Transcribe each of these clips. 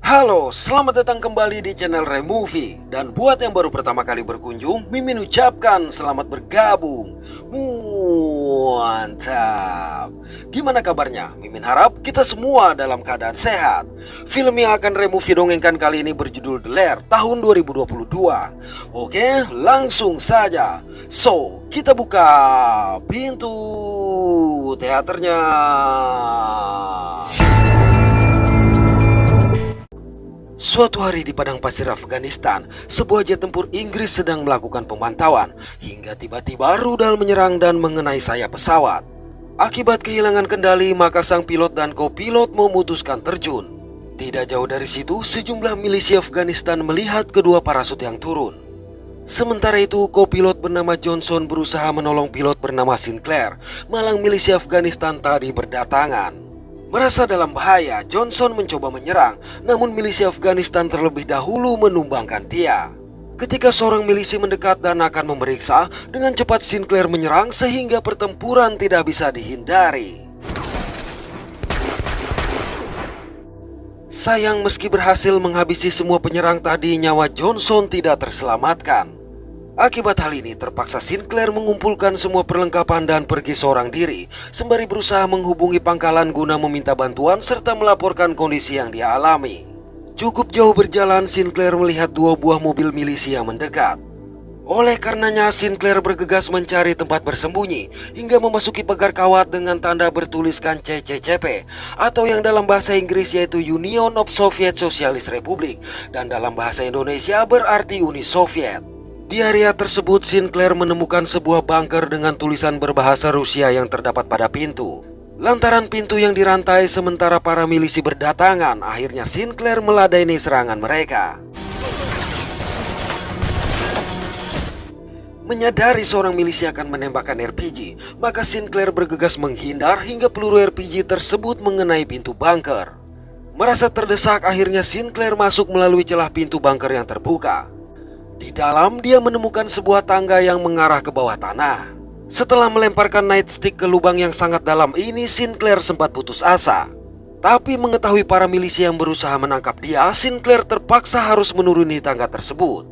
Halo, selamat datang kembali di channel Removie. Dan buat yang baru pertama kali berkunjung, Mimin ucapkan selamat bergabung. Mantap. Gimana kabarnya? Mimin harap kita semua dalam keadaan sehat. Film yang akan Removie dongengkan kali ini berjudul The Lair tahun 2022. Oke, langsung saja. So, kita buka pintu teaternya. Suatu hari di padang pasir Afghanistan, sebuah jet tempur Inggris sedang melakukan pemantauan hingga tiba-tiba rudal menyerang dan mengenai sayap pesawat. Akibat kehilangan kendali, maka sang pilot dan kopilot memutuskan terjun. Tidak jauh dari situ, sejumlah milisi Afghanistan melihat kedua parasut yang turun. Sementara itu, kopilot bernama Johnson berusaha menolong pilot bernama Sinclair. Malang milisi Afghanistan tadi berdatangan. Merasa dalam bahaya, Johnson mencoba menyerang, namun milisi Afghanistan terlebih dahulu menumbangkan dia. Ketika seorang milisi mendekat dan akan memeriksa, dengan cepat Sinclair menyerang sehingga pertempuran tidak bisa dihindari. Sayang, meski berhasil menghabisi semua penyerang tadi, nyawa Johnson tidak terselamatkan. Akibat hal ini, terpaksa Sinclair mengumpulkan semua perlengkapan dan pergi seorang diri, sembari berusaha menghubungi pangkalan guna meminta bantuan serta melaporkan kondisi yang dia alami. Cukup jauh berjalan, Sinclair melihat dua buah mobil milisi yang mendekat. Oleh karenanya, Sinclair bergegas mencari tempat bersembunyi hingga memasuki pagar kawat dengan tanda bertuliskan CCCP, atau yang dalam bahasa Inggris yaitu Union of Soviet Socialist Republic, dan dalam bahasa Indonesia berarti Uni Soviet. Di area tersebut, Sinclair menemukan sebuah bunker dengan tulisan berbahasa Rusia yang terdapat pada pintu. Lantaran pintu yang dirantai sementara para milisi berdatangan, akhirnya Sinclair meladeni serangan mereka. Menyadari seorang milisi akan menembakkan RPG, maka Sinclair bergegas menghindar hingga peluru RPG tersebut mengenai pintu bunker. Merasa terdesak, akhirnya Sinclair masuk melalui celah pintu bunker yang terbuka. Di dalam, dia menemukan sebuah tangga yang mengarah ke bawah tanah. Setelah melemparkan nightstick ke lubang yang sangat dalam ini, Sinclair sempat putus asa. Tapi mengetahui para milisi yang berusaha menangkap dia, Sinclair terpaksa harus menuruni tangga tersebut.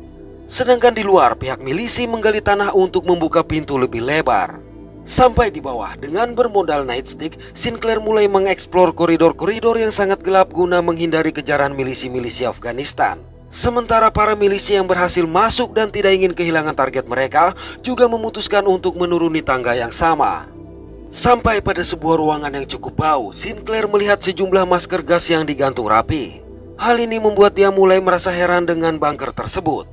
Sedangkan di luar, pihak milisi menggali tanah untuk membuka pintu lebih lebar. Sampai di bawah, dengan bermodal nightstick, Sinclair mulai mengeksplor koridor-koridor yang sangat gelap guna menghindari kejaran milisi-milisi Afghanistan. Sementara para milisi yang berhasil masuk dan tidak ingin kehilangan target mereka juga memutuskan untuk menuruni tangga yang sama. Sampai pada sebuah ruangan yang cukup bau, Sinclair melihat sejumlah masker gas yang digantung rapi. Hal ini membuat dia mulai merasa heran dengan bunker tersebut.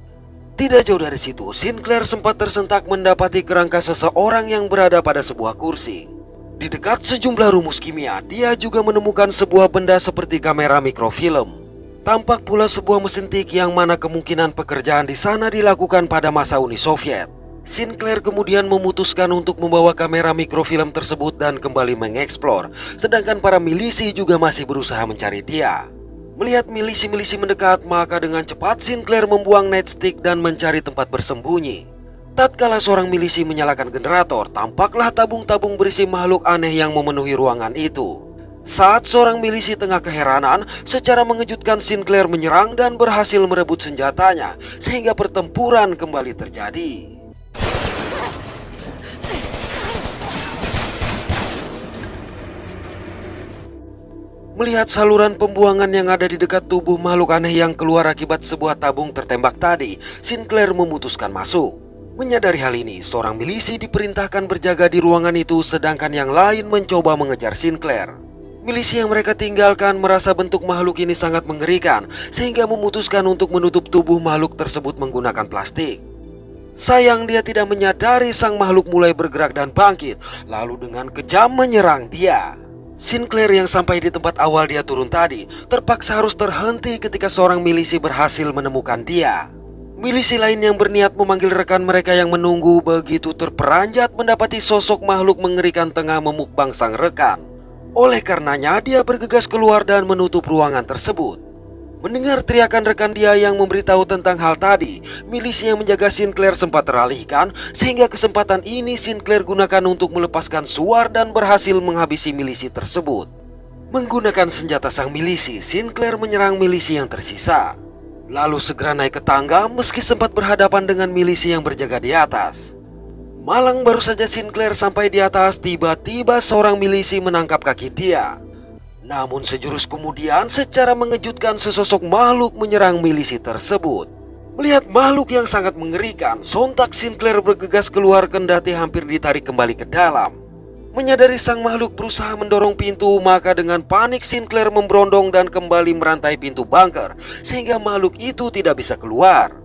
Tidak jauh dari situ, Sinclair sempat tersentak mendapati kerangka seseorang yang berada pada sebuah kursi. Di dekat sejumlah rumus kimia, dia juga menemukan sebuah benda seperti kamera mikrofilm. Tampak pula sebuah mesin tik yang mana kemungkinan pekerjaan di sana dilakukan pada masa Uni Soviet. Sinclair kemudian memutuskan untuk membawa kamera mikrofilm tersebut dan kembali mengeksplor, sedangkan para milisi juga masih berusaha mencari dia. Melihat milisi-milisi mendekat, maka dengan cepat Sinclair membuang nightstick dan mencari tempat bersembunyi. Tatkala seorang milisi menyalakan generator, tampaklah tabung-tabung berisi makhluk aneh yang memenuhi ruangan itu. Saat seorang milisi tengah keheranan, secara mengejutkan Sinclair menyerang dan berhasil merebut senjatanya, sehingga pertempuran kembali terjadi. Melihat saluran pembuangan yang ada di dekat tubuh makhluk aneh yang keluar akibat sebuah tabung tertembak tadi, Sinclair memutuskan masuk. Menyadari hal ini, seorang milisi diperintahkan berjaga di ruangan itu, sedangkan yang lain mencoba mengejar Sinclair. Milisi yang mereka tinggalkan merasa bentuk makhluk ini sangat mengerikan, sehingga memutuskan untuk menutup tubuh makhluk tersebut menggunakan plastik. Sayang, dia tidak menyadari sang makhluk mulai bergerak dan bangkit, lalu dengan kejam menyerang dia. Sinclair yang sampai di tempat awal dia turun tadi, terpaksa harus terhenti ketika seorang milisi berhasil menemukan dia. Milisi lain yang berniat memanggil rekan mereka yang menunggu begitu terperanjat mendapati sosok makhluk mengerikan tengah memukbang sang rekan. Oleh karenanya, dia bergegas keluar dan menutup ruangan tersebut. Mendengar teriakan rekan dia yang memberitahu tentang hal tadi, milisi yang menjaga Sinclair sempat teralihkan, sehingga kesempatan ini Sinclair gunakan untuk melepaskan suar dan berhasil menghabisi milisi tersebut. Menggunakan senjata sang milisi, Sinclair menyerang milisi yang tersisa. Lalu segera naik ke tangga meski sempat berhadapan dengan milisi yang berjaga di atas. Malang baru saja Sinclair sampai di atas, tiba-tiba seorang milisi menangkap kaki dia. Namun sejurus kemudian secara mengejutkan sesosok makhluk menyerang milisi tersebut. Melihat makhluk yang sangat mengerikan, sontak Sinclair bergegas keluar kendati hampir ditarik kembali ke dalam. Menyadari sang makhluk berusaha mendorong pintu, maka dengan panik Sinclair memberondong dan kembali merantai pintu bunker sehingga makhluk itu tidak bisa keluar.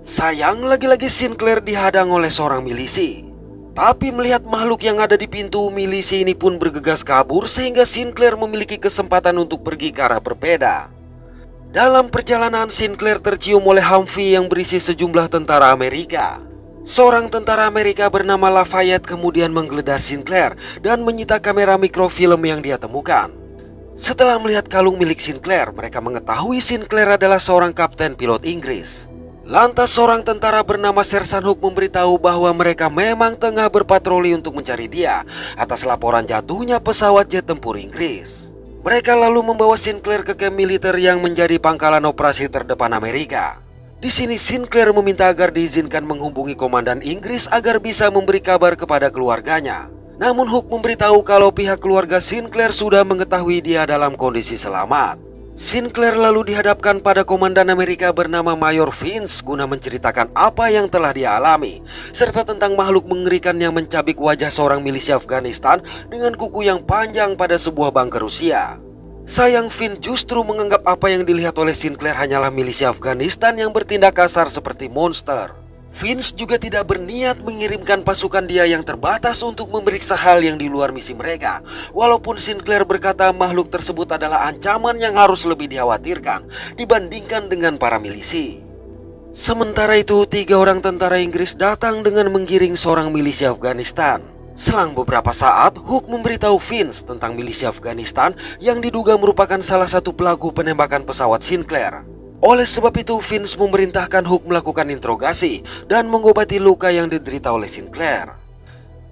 Sayang, lagi-lagi Sinclair dihadang oleh seorang milisi. Tapi melihat makhluk yang ada di pintu, milisi ini pun bergegas kabur sehingga Sinclair memiliki kesempatan untuk pergi ke arah berbeda. Dalam perjalanan, Sinclair tercium oleh Humvee yang berisi sejumlah tentara Amerika. Seorang tentara Amerika bernama Lafayette kemudian menggeledah Sinclair dan menyita kamera mikrofilm yang dia temukan. Setelah melihat kalung milik Sinclair, mereka mengetahui Sinclair adalah seorang kapten pilot Inggris. Lantas seorang tentara bernama Sersan Hook memberitahu bahwa mereka memang tengah berpatroli untuk mencari dia atas laporan jatuhnya pesawat jet tempur Inggris. Mereka lalu membawa Sinclair ke kamp militer yang menjadi pangkalan operasi terdepan Amerika. Di sini Sinclair meminta agar diizinkan menghubungi komandan Inggris agar bisa memberi kabar kepada keluarganya. Namun Hook memberitahu kalau pihak keluarga Sinclair sudah mengetahui dia dalam kondisi selamat. Sinclair lalu dihadapkan pada komandan Amerika bernama Mayor Vince guna menceritakan apa yang telah dia alami, serta tentang makhluk mengerikan yang mencabik wajah seorang milisi Afghanistan dengan kuku yang panjang pada sebuah bunker Rusia. Sayang, Vince justru menganggap apa yang dilihat oleh Sinclair hanyalah milisi Afghanistan yang bertindak kasar seperti monster. Vince juga tidak berniat mengirimkan pasukan dia yang terbatas untuk memeriksa hal yang di luar misi mereka. Walaupun Sinclair berkata makhluk tersebut adalah ancaman yang harus lebih dikhawatirkan dibandingkan dengan para milisi. Sementara itu, 3 orang tentara Inggris datang dengan menggiring seorang milisi Afghanistan. Selang beberapa saat, Hook memberitahu Vince tentang milisi Afghanistan yang diduga merupakan salah satu pelaku penembakan pesawat Sinclair. Oleh sebab itu, Vince memerintahkan Hook melakukan interogasi dan mengobati luka yang diderita oleh Sinclair.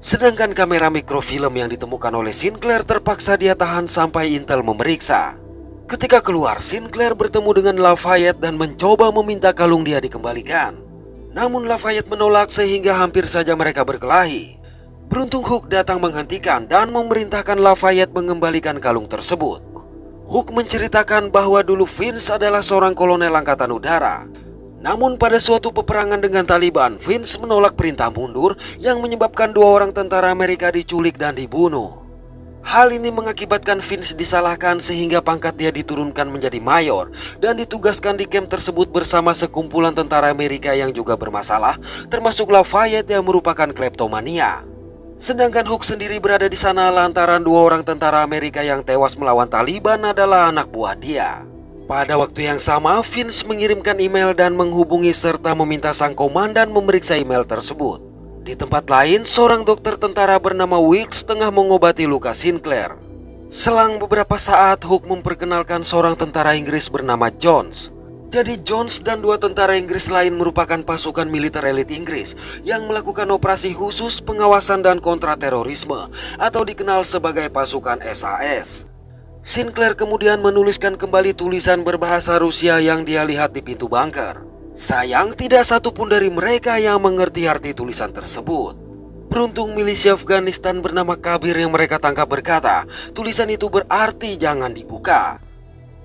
Sedangkan kamera mikrofilm yang ditemukan oleh Sinclair terpaksa dia tahan sampai Intel memeriksa. Ketika keluar, Sinclair bertemu dengan Lafayette dan mencoba meminta kalung dia dikembalikan. Namun Lafayette menolak sehingga hampir saja mereka berkelahi. Beruntung Hook datang menghentikan dan memerintahkan Lafayette mengembalikan kalung tersebut. Hook menceritakan bahwa dulu Vince adalah seorang kolonel angkatan udara. Namun pada suatu peperangan dengan Taliban, Vince menolak perintah mundur yang menyebabkan 2 orang tentara Amerika diculik dan dibunuh. Hal ini mengakibatkan Vince disalahkan sehingga pangkat dia diturunkan menjadi mayor dan ditugaskan di camp tersebut bersama sekumpulan tentara Amerika yang juga bermasalah, termasuk Lafayette yang merupakan kleptomania. Sedangkan Hook sendiri berada di sana lantaran 2 orang tentara Amerika yang tewas melawan Taliban adalah anak buah dia. Pada waktu yang sama, Vince mengirimkan email dan menghubungi serta meminta sang komandan memeriksa email tersebut. Di tempat lain, seorang dokter tentara bernama Wilkes tengah mengobati luka Sinclair. Selang beberapa saat, Hook memperkenalkan seorang tentara Inggris bernama Jones. Jadi Jones dan 2 tentara Inggris lain merupakan pasukan militer elit Inggris yang melakukan operasi khusus pengawasan dan kontraterorisme atau dikenal sebagai pasukan SAS. Sinclair kemudian menuliskan kembali tulisan berbahasa Rusia yang dia lihat di pintu bunker. Sayang, tidak satupun dari mereka yang mengerti arti tulisan tersebut. Beruntung milisi Afghanistan bernama Kabir yang mereka tangkap berkata, tulisan itu berarti jangan dibuka.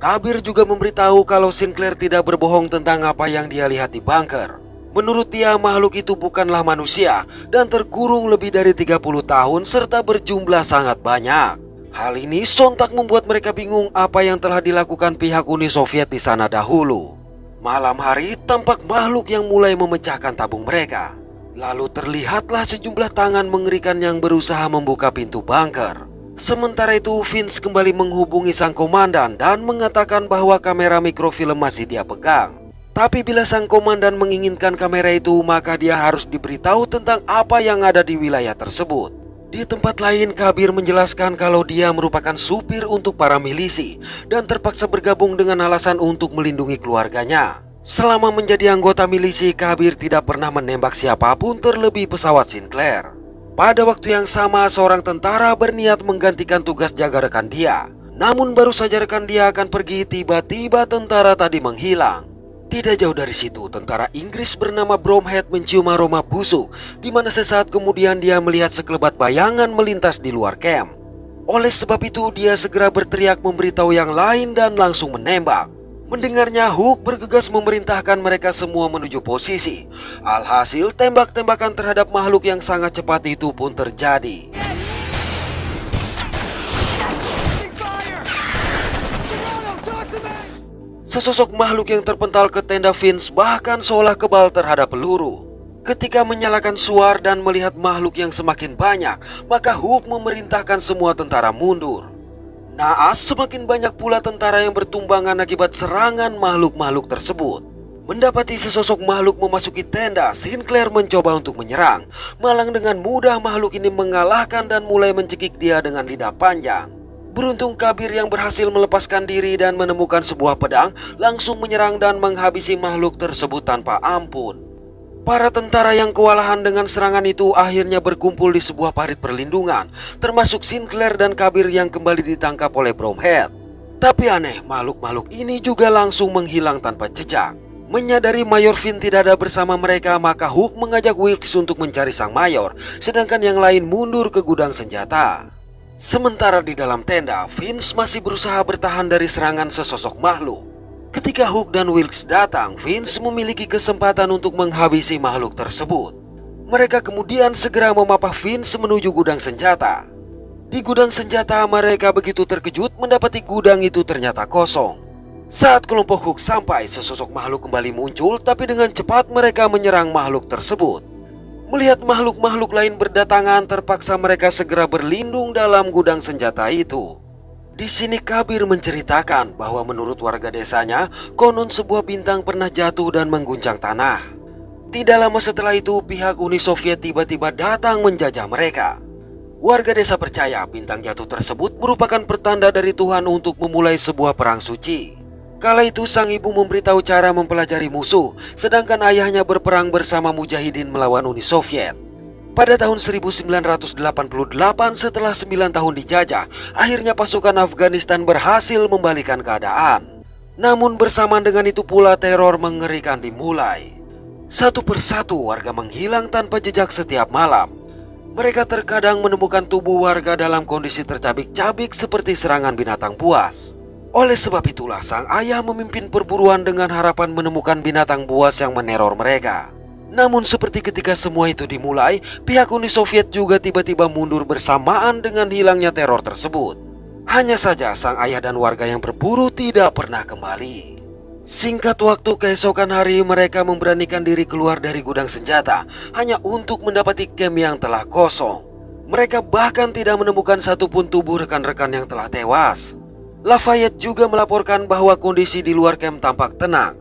Kabir juga memberitahu kalau Sinclair tidak berbohong tentang apa yang dia lihat di bunker. Menurut dia, makhluk itu bukanlah manusia dan terkurung lebih dari 30 tahun serta berjumlah sangat banyak. Hal ini sontak membuat mereka bingung apa yang telah dilakukan pihak Uni Soviet di sana dahulu. Malam hari, tampak makhluk yang mulai memecahkan tabung mereka. Lalu terlihatlah sejumlah tangan mengerikan yang berusaha membuka pintu bunker. Sementara itu, Vince kembali menghubungi sang komandan dan mengatakan bahwa kamera mikrofilm masih dia pegang. Tapi bila sang komandan menginginkan kamera itu, maka dia harus diberitahu tentang apa yang ada di wilayah tersebut. Di tempat lain, Kabir menjelaskan kalau dia merupakan supir untuk para milisi dan terpaksa bergabung dengan alasan untuk melindungi keluarganya. Selama menjadi anggota milisi, Kabir tidak pernah menembak siapapun terlebih pesawat Sinclair. Pada waktu yang sama, seorang tentara berniat menggantikan tugas jaga rekan dia. Namun baru saja rekan dia akan pergi, tiba-tiba tentara tadi menghilang. Tidak jauh dari situ, tentara Inggris bernama Bromhead mencium aroma busuk, di mana sesaat kemudian dia melihat sekelebat bayangan melintas di luar camp. Oleh sebab itu dia segera berteriak memberitahu yang lain dan langsung menembak. Mendengarnya, Hook bergegas memerintahkan mereka semua menuju posisi. Alhasil tembak-tembakan terhadap makhluk yang sangat cepat itu pun terjadi. Sesosok makhluk yang terpental ke tenda Vince bahkan seolah kebal terhadap peluru. Ketika menyalakan suar dan melihat makhluk yang semakin banyak, maka Hook memerintahkan semua tentara mundur. Naas, semakin banyak pula tentara yang bertumbangan akibat serangan makhluk-makhluk tersebut. Mendapati sesosok makhluk memasuki tenda, Sinclair mencoba untuk menyerang. Malang dengan mudah makhluk ini mengalahkan dan mulai mencekik dia dengan lidah panjang. Beruntung Kabir yang berhasil melepaskan diri dan menemukan sebuah pedang, langsung menyerang dan menghabisi makhluk tersebut tanpa ampun. Para tentara yang kewalahan dengan serangan itu akhirnya berkumpul di sebuah parit perlindungan, termasuk Sinclair dan Kabir yang kembali ditangkap oleh Bromhead. Tapi aneh, makhluk-makhluk ini juga langsung menghilang tanpa jejak. Menyadari Mayor Finn tidak ada bersama mereka, maka Hook mengajak Wilkes untuk mencari sang mayor, sedangkan yang lain mundur ke gudang senjata. Sementara di dalam tenda, Vince masih berusaha bertahan dari serangan sesosok makhluk. Ketika Hook dan Wilkes datang, Vince memiliki kesempatan untuk menghabisi makhluk tersebut. Mereka kemudian segera memapah Vince menuju gudang senjata. Di gudang senjata, mereka begitu terkejut mendapati gudang itu ternyata kosong. Saat kelompok Hook sampai, sesosok makhluk kembali muncul, tapi dengan cepat mereka menyerang makhluk tersebut. Melihat makhluk-makhluk lain berdatangan, terpaksa mereka segera berlindung dalam gudang senjata itu. Di sini Kabir menceritakan bahwa menurut warga desanya, konon sebuah bintang pernah jatuh dan mengguncang tanah. Tidak lama setelah itu, pihak Uni Soviet tiba-tiba datang menjajah mereka. Warga desa percaya bintang jatuh tersebut merupakan pertanda dari Tuhan untuk memulai sebuah perang suci. Kala itu sang ibu memberitahu cara mempelajari musuh, sedangkan ayahnya berperang bersama mujahidin melawan Uni Soviet. Pada tahun 1988 setelah 9 tahun dijajah, akhirnya pasukan Afghanistan berhasil membalikan keadaan. Namun bersamaan dengan itu pula teror mengerikan dimulai. Satu persatu warga menghilang tanpa jejak setiap malam. Mereka terkadang menemukan tubuh warga dalam kondisi tercabik-cabik seperti serangan binatang buas. Oleh sebab itulah sang ayah memimpin perburuan dengan harapan menemukan binatang buas yang meneror mereka. Namun seperti ketika semua itu dimulai, pihak Uni Soviet juga tiba-tiba mundur bersamaan dengan hilangnya teror tersebut. Hanya saja sang ayah dan warga yang berburu tidak pernah kembali. Singkat waktu, keesokan hari mereka memberanikan diri keluar dari gudang senjata hanya untuk mendapati camp yang telah kosong. Mereka bahkan tidak menemukan satupun tubuh rekan-rekan yang telah tewas. Lafayette juga melaporkan bahwa kondisi di luar camp tampak tenang.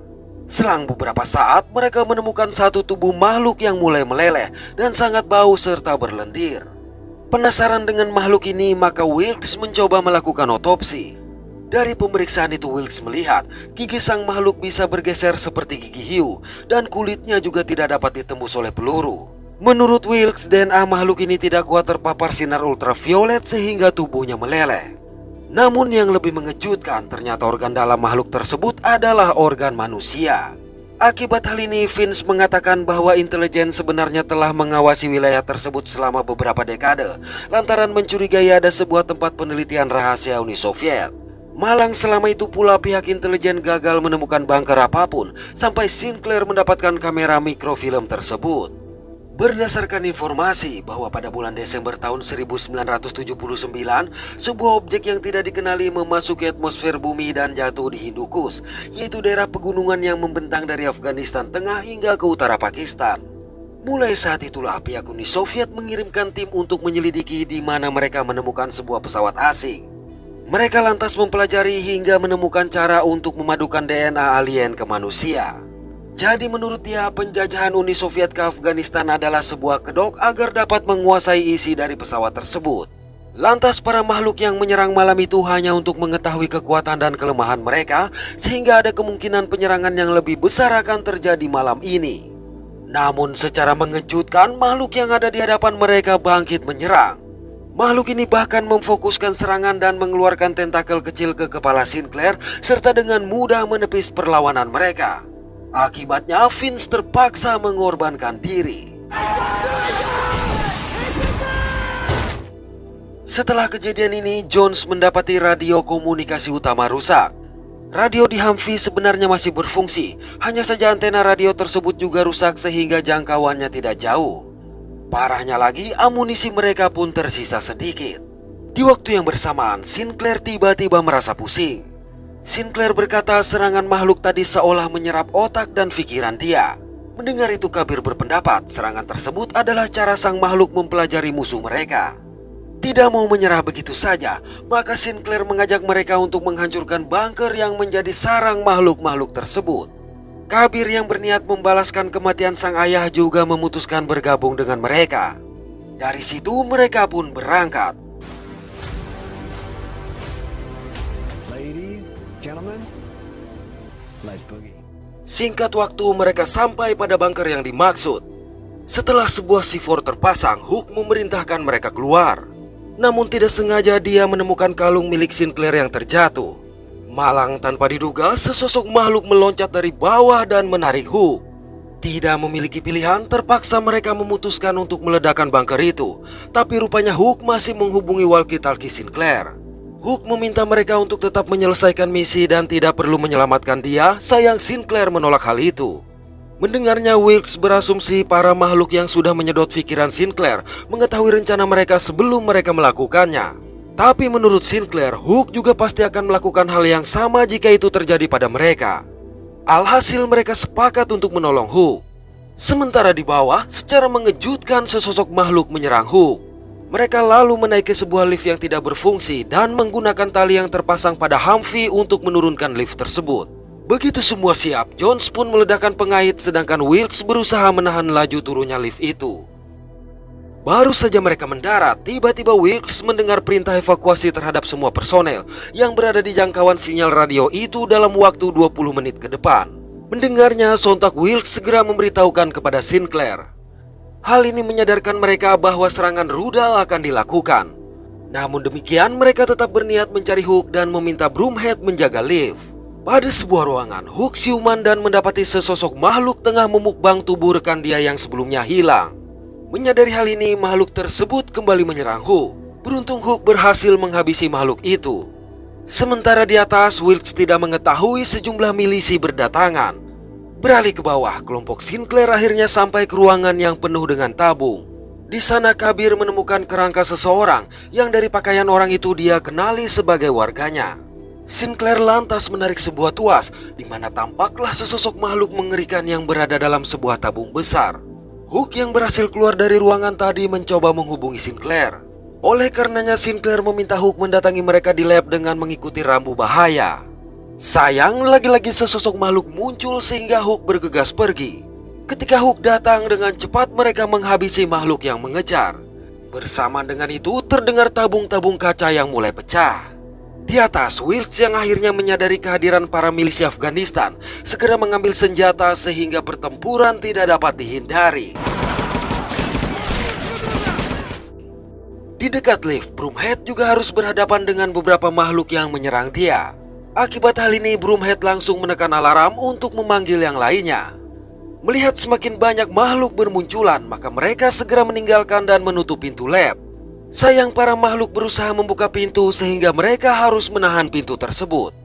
Selang beberapa saat, mereka menemukan satu tubuh makhluk yang mulai meleleh dan sangat bau serta berlendir. Penasaran dengan makhluk ini, maka Wilkes mencoba melakukan otopsi. Dari pemeriksaan itu, Wilkes melihat gigi sang makhluk bisa bergeser seperti gigi hiu dan kulitnya juga tidak dapat ditembus oleh peluru. Menurut Wilkes, DNA makhluk ini tidak kuat terpapar sinar ultraviolet sehingga tubuhnya meleleh. Namun yang lebih mengejutkan, ternyata organ dalam makhluk tersebut adalah organ manusia. Akibat hal ini, Vince mengatakan bahwa intelijen sebenarnya telah mengawasi wilayah tersebut selama beberapa dekade, lantaran mencurigai ada sebuah tempat penelitian rahasia Uni Soviet. Malang selama itu pula pihak intelijen gagal menemukan bunker apapun, sampai Sinclair mendapatkan kamera mikrofilm tersebut. Berdasarkan informasi bahwa pada bulan Desember tahun 1979, sebuah objek yang tidak dikenali memasuki atmosfer bumi dan jatuh di Hindukush, yaitu daerah pegunungan yang membentang dari Afghanistan Tengah hingga ke utara Pakistan. Mulai saat itulah pihak Uni Soviet mengirimkan tim untuk menyelidiki di mana mereka menemukan sebuah pesawat asing. Mereka lantas mempelajari hingga menemukan cara untuk memadukan DNA alien ke manusia. Jadi menurut dia, penjajahan Uni Soviet ke Afghanistan adalah sebuah kedok agar dapat menguasai isi dari pesawat tersebut. Lantas para makhluk yang menyerang malam itu hanya untuk mengetahui kekuatan dan kelemahan mereka, sehingga ada kemungkinan penyerangan yang lebih besar akan terjadi malam ini. Namun secara mengejutkan, makhluk yang ada di hadapan mereka bangkit menyerang. Makhluk ini bahkan memfokuskan serangan dan mengeluarkan tentakel kecil ke kepala Sinclair serta dengan mudah menepis perlawanan mereka. Akibatnya Vince terpaksa mengorbankan diri. Setelah kejadian ini, Jones mendapati radio komunikasi utama rusak. Radio di Humvee sebenarnya masih berfungsi, hanya saja antena radio tersebut juga rusak sehingga jangkauannya tidak jauh. Parahnya lagi, amunisi mereka pun tersisa sedikit. Di waktu yang bersamaan, Sinclair tiba-tiba merasa pusing. Sinclair berkata serangan makhluk tadi seolah menyerap otak dan pikiran dia. Mendengar itu, Kabir berpendapat serangan tersebut adalah cara sang makhluk mempelajari musuh mereka. Tidak mau menyerah begitu saja, maka Sinclair mengajak mereka untuk menghancurkan bunker yang menjadi sarang makhluk-makhluk tersebut. Kabir yang berniat membalaskan kematian sang ayah juga memutuskan bergabung dengan mereka. Dari situ mereka pun berangkat. Ladies, gentlemen, let's boogie. Singkat waktu mereka sampai pada bunker yang dimaksud. Setelah sebuah C4 terpasang, Hook memerintahkan mereka keluar. Namun tidak sengaja dia menemukan kalung milik Sinclair yang terjatuh. Malang tanpa diduga, sesosok makhluk meloncat dari bawah dan menarik Hook. Tidak memiliki pilihan, terpaksa mereka memutuskan untuk meledakkan bunker itu. Tapi rupanya Hook masih menghubungi walkie-talkie Sinclair. Hook meminta mereka untuk tetap menyelesaikan misi dan tidak perlu menyelamatkan dia. Sayang Sinclair menolak hal itu. Mendengarnya, Wilkes berasumsi para makhluk yang sudah menyedot pikiran Sinclair mengetahui rencana mereka sebelum mereka melakukannya. Tapi menurut Sinclair, Hook juga pasti akan melakukan hal yang sama jika itu terjadi pada mereka. Alhasil mereka sepakat untuk menolong Hook. Sementara di bawah, secara mengejutkan sesosok makhluk menyerang Hook. Mereka lalu menaiki sebuah lift yang tidak berfungsi dan menggunakan tali yang terpasang pada Humvee untuk menurunkan lift tersebut. Begitu semua siap, Jones pun meledakkan pengait sedangkan Wilkes berusaha menahan laju turunnya lift itu. Baru saja mereka mendarat, tiba-tiba Wilkes mendengar perintah evakuasi terhadap semua personel yang berada di jangkauan sinyal radio itu dalam waktu 20 menit ke depan. Mendengarnya, sontak Wilkes segera memberitahukan kepada Sinclair. Hal ini menyadarkan mereka bahwa serangan rudal akan dilakukan. Namun demikian, mereka tetap berniat mencari Hook dan meminta Broomhead menjaga lift. Pada sebuah ruangan, Hook siuman dan mendapati sesosok makhluk tengah memukbang tubuh rekan dia yang sebelumnya hilang. Menyadari hal ini, makhluk tersebut kembali menyerang Hook. Beruntung Hook berhasil menghabisi makhluk itu. Sementara di atas, Wilkes tidak mengetahui sejumlah milisi berdatangan. Beralih ke bawah, kelompok Sinclair akhirnya sampai ke ruangan yang penuh dengan tabung. Di sana Kabir menemukan kerangka seseorang yang dari pakaian orang itu dia kenali sebagai warganya. Sinclair lantas menarik sebuah tuas, di mana tampaklah sesosok makhluk mengerikan yang berada dalam sebuah tabung besar. Hook yang berhasil keluar dari ruangan tadi mencoba menghubungi Sinclair. Oleh karenanya Sinclair meminta Hook mendatangi mereka di lab dengan mengikuti rambu bahaya. Sayang, lagi-lagi sesosok makhluk muncul sehingga Hook bergegas pergi. Ketika Hook datang, dengan cepat mereka menghabisi makhluk yang mengejar. Bersamaan dengan itu terdengar tabung-tabung kaca yang mulai pecah. Di atas, Wilkes yang akhirnya menyadari kehadiran para milisi Afghanistan segera mengambil senjata sehingga pertempuran tidak dapat dihindari. Di dekat lift, Broomhead juga harus berhadapan dengan beberapa makhluk yang menyerang dia. Akibat hal ini, Broomhead langsung menekan alarm untuk memanggil yang lainnya. Melihat semakin banyak makhluk bermunculan, maka mereka segera meninggalkan dan menutup pintu lab. Sayang, para makhluk berusaha membuka pintu sehingga mereka harus menahan pintu tersebut.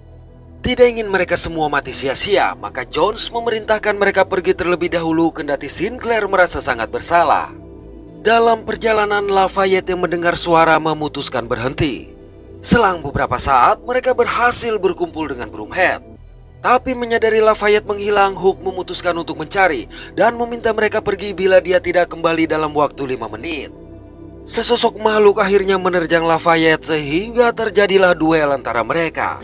Tidak ingin mereka semua mati sia-sia, maka Jones memerintahkan mereka pergi terlebih dahulu kendati Sinclair merasa sangat bersalah. Dalam perjalanan, Lafayette yang mendengar suara memutuskan berhenti. Selang beberapa saat, mereka berhasil berkumpul dengan Broomhead. Tapi menyadari Lafayette menghilang, Hook memutuskan untuk mencari dan meminta mereka pergi bila dia tidak kembali dalam waktu 5 menit. Sesosok makhluk akhirnya menerjang Lafayette sehingga terjadilah duel antara mereka.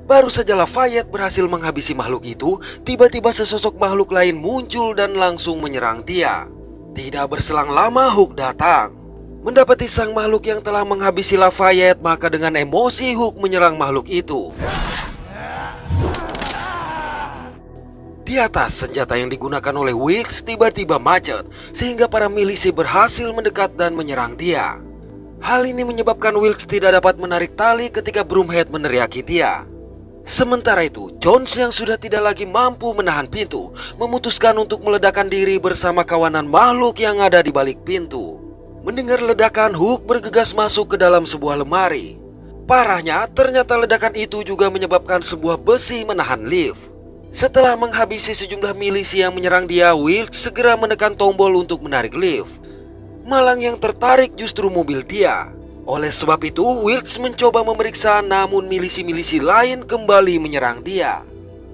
Baru saja Lafayette berhasil menghabisi makhluk itu, tiba-tiba sesosok makhluk lain muncul dan langsung menyerang dia. Tidak berselang lama Hook datang. Mendapati sang makhluk yang telah menghabisi Lafayette, maka dengan emosi Hook menyerang makhluk itu. Di atas, senjata yang digunakan oleh Wilkes tiba-tiba macet, sehingga para milisi berhasil mendekat dan menyerang dia. Hal ini menyebabkan Wilkes tidak dapat menarik tali ketika Broomhead meneriaki dia. Sementara itu, Jones yang sudah tidak lagi mampu menahan pintu, memutuskan untuk meledakkan diri bersama kawanan makhluk yang ada di balik pintu. Mendengar ledakan, Hook bergegas masuk ke dalam sebuah lemari. Parahnya, ternyata ledakan itu juga menyebabkan sebuah besi menahan lift. Setelah menghabisi sejumlah milisi yang menyerang dia, Wilkes segera menekan tombol untuk menarik lift. Malang yang tertarik justru mobil dia. Oleh sebab itu, Wilkes mencoba memeriksa, namun milisi-milisi lain kembali menyerang dia.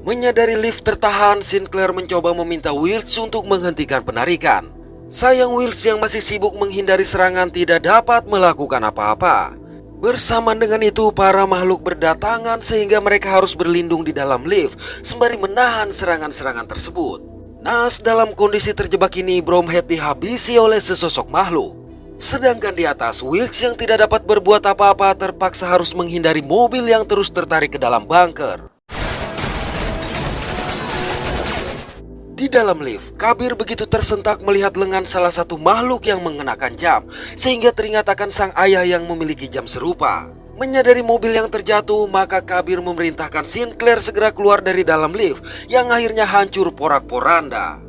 Menyadari lift tertahan, Sinclair mencoba meminta Wilkes untuk menghentikan penarikan. Sayang, Wilkes yang masih sibuk menghindari serangan tidak dapat melakukan apa-apa. Bersamaan dengan itu, para makhluk berdatangan sehingga mereka harus berlindung di dalam lift sembari menahan serangan-serangan tersebut. Nas dalam kondisi terjebak ini, Broomhead dihabisi oleh sesosok makhluk. Sedangkan di atas, Wilkes yang tidak dapat berbuat apa-apa terpaksa harus menghindari mobil yang terus tertarik ke dalam bunker. Di dalam lift, Kabir begitu tersentak melihat lengan salah satu makhluk yang mengenakan jam, sehingga teringat akan sang ayah yang memiliki jam serupa. Menyadari mobil yang terjatuh, maka Kabir memerintahkan Sinclair segera keluar dari dalam lift, yang akhirnya hancur porak-poranda.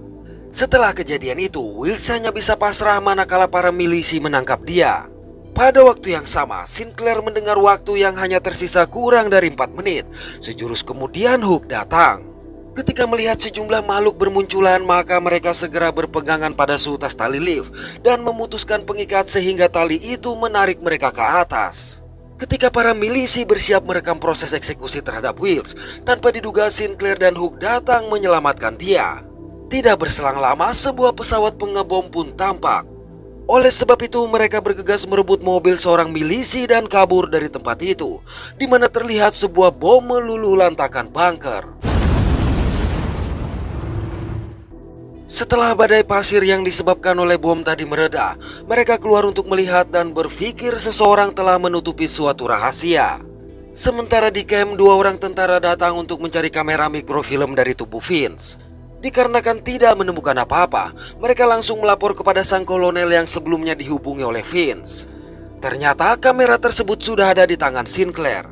Setelah kejadian itu, Wilkes hanya bisa pasrah manakala para milisi menangkap dia. Pada waktu yang sama, Sinclair mendengar waktu yang hanya tersisa kurang dari 4 menit. Sejurus kemudian Hook datang. Ketika melihat sejumlah makhluk bermunculan, maka mereka segera berpegangan pada seutas tali lift dan memutuskan pengikat sehingga tali itu menarik mereka ke atas. Ketika para milisi bersiap merekam proses eksekusi terhadap Wilkes, tanpa diduga Sinclair dan Hook datang menyelamatkan dia. Tidak berselang lama, sebuah pesawat pengebom pun tampak. Oleh sebab itu, mereka bergegas merebut mobil seorang milisi dan kabur dari tempat itu, di mana terlihat sebuah bom meluluhlantakkan bunker. Setelah badai pasir yang disebabkan oleh bom tadi mereda, mereka keluar untuk melihat dan berpikir seseorang telah menutupi suatu rahasia. Sementara di camp, 2 orang tentara datang untuk mencari kamera mikrofilm dari tubuh Vince. Dikarenakan tidak menemukan apa-apa, mereka langsung melapor kepada sang kolonel yang sebelumnya dihubungi oleh Vince. Ternyata kamera tersebut sudah ada di tangan Sinclair.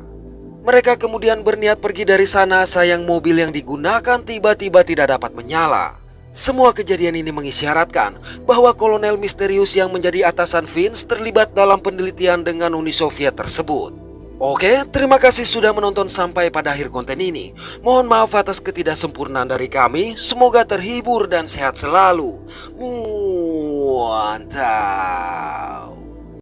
Mereka kemudian berniat pergi dari sana, sayang mobil yang digunakan tiba-tiba tidak dapat menyala. Semua kejadian ini mengisyaratkan bahwa kolonel misterius yang menjadi atasan Vince terlibat dalam penelitian dengan Uni Soviet tersebut. Oke, terima kasih sudah menonton sampai pada akhir konten ini. Mohon maaf atas ketidaksempurnaan dari kami. Semoga terhibur dan sehat selalu. Mantap.